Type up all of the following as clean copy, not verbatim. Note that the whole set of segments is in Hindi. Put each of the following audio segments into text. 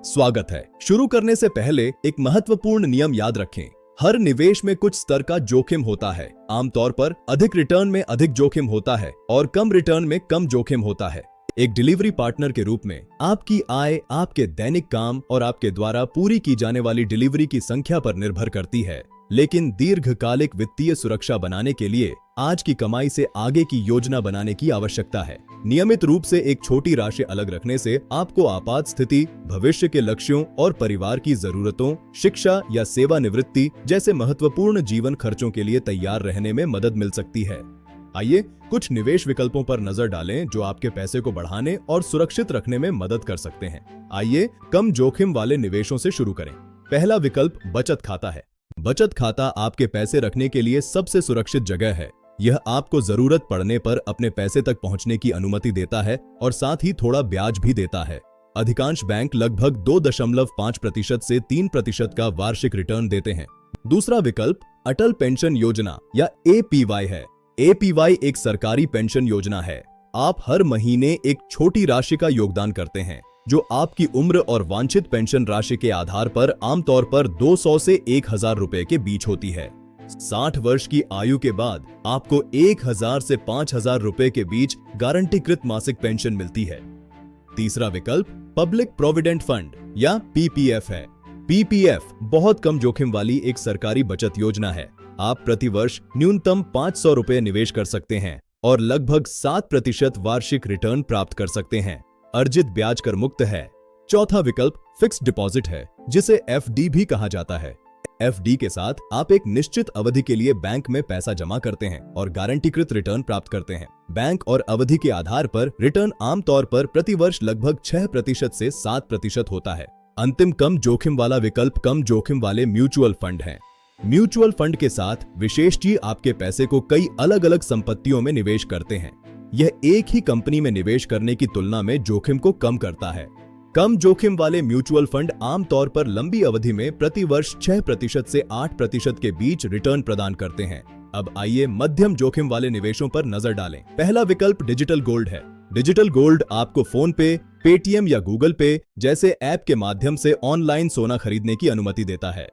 स्वागत है। शुरू करने से पहले एक महत्वपूर्ण नियम याद रखें। हर निवेश में कुछ स्तर का जोखिम होता है। आमतौर पर अधिक रिटर्न में अधिक जोखिम होता है और कम रिटर्न में कम जोखिम होता है। एक डिलीवरी पार्टनर के रूप में आपकी आय आपके दैनिक काम और आपके द्वारा पूरी की जाने वाली डिलीवरी की संख्या पर निर्भर करती है, लेकिन दीर्घकालिक वित्तीय सुरक्षा बनाने के लिए आज की कमाई से आगे की योजना बनाने की आवश्यकता है। नियमित रूप से एक छोटी राशि अलग रखने से आपको आपात स्थिति, भविष्य के लक्ष्यों और परिवार की जरूरतों, शिक्षा या सेवानिवृत्ति जैसे महत्वपूर्ण जीवन खर्चों के लिए तैयार रहने में मदद मिल सकती है। आइए कुछ निवेश विकल्पों पर नजर डालें जो आपके पैसे को बढ़ाने और सुरक्षित रखने में मदद कर सकते हैं। आइए कम जोखिम वाले निवेशों से शुरू करें। पहला विकल्प बचत खाता है। बचत खाता आपके पैसे रखने के लिए सबसे सुरक्षित जगह है। यह आपको जरूरत पड़ने पर अपने पैसे तक पहुंचने की अनुमति देता है और साथ ही थोड़ा ब्याज भी देता है। अधिकांश बैंक लगभग 2.5% से 3% का वार्षिक रिटर्न देते हैं। दूसरा विकल्प अटल पेंशन योजना या APY है। APY एक सरकारी पेंशन योजना है। आप हर महीने एक छोटी राशि का योगदान करते हैं जो आपकी उम्र और वांछित पेंशन राशि के आधार पर आमतौर पर 200 से 1000 रुपए के बीच होती है। 60 वर्ष की आयु के बाद आपको 1000 से 5000 रुपए के बीच गारंटीकृत मासिक पेंशन मिलती है। तीसरा विकल्प पब्लिक प्रोविडेंट फंड या PPF है। PPF बहुत कम जोखिम वाली एक सरकारी बचत योजना है। आप प्रति वर्ष न्यूनतम 500 रुपए निवेश कर सकते हैं और लगभग 7% वार्षिक रिटर्न प्राप्त कर सकते हैं। अर्जित ब्याज कर मुक्त है। चौथा विकल्प फिक्स्ड डिपॉजिट है, जिसे FD भी कहा जाता है। FD के साथ आप एक निश्चित अवधि के लिए बैंक में पैसा जमा करते हैं और गारंटीकृत रिटर्न प्राप्त करते हैं। बैंक और अवधि के आधार पर रिटर्न आमतौर पर प्रति वर्ष लगभग 6% से 7% होता है। अंतिम कम जोखिम वाला विकल्प कम जोखिम वाले म्यूचुअल फंड हैं। म्यूचुअल फंड के साथ विशेष जी आपके पैसे को कई अलग अलग संपत्तियों में निवेश करते हैं। यह एक ही कंपनी में निवेश करने की तुलना में जोखिम को कम करता है। कम जोखिम वाले म्यूचुअल फंड आमतौर पर लंबी अवधि में प्रति वर्ष 6% से 8% के बीच रिटर्न प्रदान करते हैं। अब आइए मध्यम जोखिम वाले निवेशों पर नजर डालें। पहला विकल्प डिजिटल गोल्ड है। डिजिटल गोल्ड आपको फोन पे, पेटीएम या गूगल पे जैसे ऐप के माध्यम से ऑनलाइन सोना खरीदने की अनुमति देता है।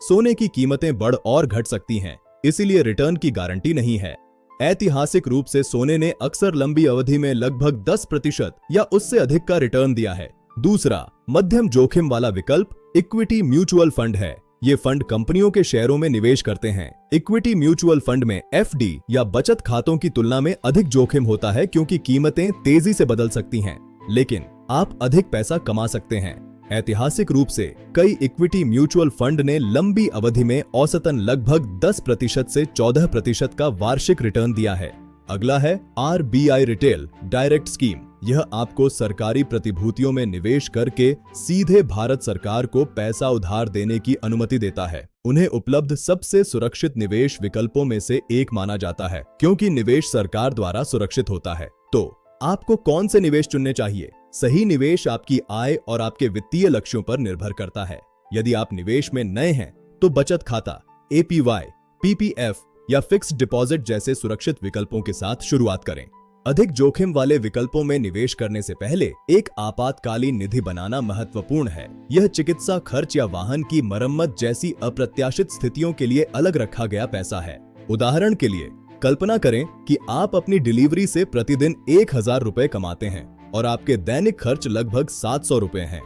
सोने की कीमतें बढ़ और घट सकती हैं, इसीलिए रिटर्न की गारंटी नहीं है। ऐतिहासिक रूप से सोने ने अक्सर लंबी अवधि में लगभग 10% या उससे अधिक का रिटर्न दिया है। दूसरा मध्यम जोखिम वाला विकल्प इक्विटी म्यूचुअल फंड है। ये फंड कंपनियों के शेयरों में निवेश करते हैं। इक्विटी म्यूचुअल फंड में FD या बचत खातों की तुलना में अधिक जोखिम होता है क्योंकि कीमतें तेजी से बदल सकती हैं, लेकिन आप अधिक पैसा कमा सकते हैं। ऐतिहासिक रूप से कई इक्विटी म्यूचुअल फंड ने लंबी अवधि में औसतन लगभग 10% से 14% का वार्षिक रिटर्न दिया है। अगला है RBI रिटेल डायरेक्ट स्कीम। यह आपको सरकारी प्रतिभूतियों में निवेश करके सीधे भारत सरकार को पैसा उधार देने की अनुमति देता है। उन्हें उपलब्ध सबसे सुरक्षित निवेश विकल्पों में से एक माना जाता है क्योंकि निवेश सरकार द्वारा सुरक्षित होता है। तो आपको कौन से निवेश चुनने चाहिए? सही निवेश आपकी आय और आपके वित्तीय लक्ष्यों पर निर्भर करता है। यदि आप निवेश में नए हैं तो बचत खाता, APY, PPF या फिक्स्ड डिपॉजिट जैसे सुरक्षित विकल्पों के साथ शुरुआत करें। अधिक जोखिम वाले विकल्पों में निवेश करने से पहले एक आपातकालीन निधि बनाना महत्वपूर्ण है। यह चिकित्सा खर्च या वाहन की मरम्मत जैसी अप्रत्याशित स्थितियों के लिए अलग रखा गया पैसा है। उदाहरण के लिए कल्पना करें कि आप अपनी डिलीवरी से प्रतिदिन 1000 रुपए कमाते हैं और आपके दैनिक खर्च लगभग 700 रुपए हैं।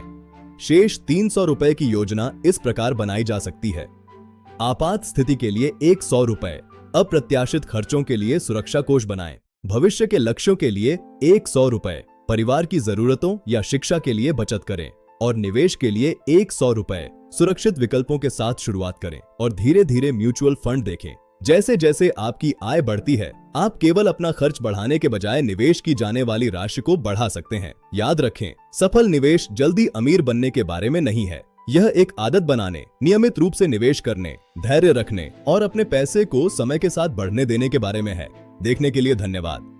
शेष 300 रुपए की योजना इस प्रकार बनाई जा सकती है। आपात स्थिति के लिए 100 रुपए, अप्रत्याशित खर्चों के लिए सुरक्षा कोष बनाएं। भविष्य के लक्ष्यों के लिए 100 रुपए, परिवार की जरूरतों या शिक्षा के लिए बचत करें और निवेश के लिए 100 रुपए सुरक्षित विकल्पों के साथ शुरुआत करें और धीरे धीरे म्यूचुअल फंड देखें। जैसे जैसे आपकी आय बढ़ती है, आप केवल अपना खर्च बढ़ाने के बजाय निवेश की जाने वाली राशि को बढ़ा सकते हैं। याद रखें, सफल निवेश जल्दी अमीर बनने के बारे में नहीं है। यह एक आदत बनाने, नियमित रूप से निवेश करने, धैर्य रखने और अपने पैसे को समय के साथ बढ़ने देने के बारे में है। देखने के लिए धन्यवाद।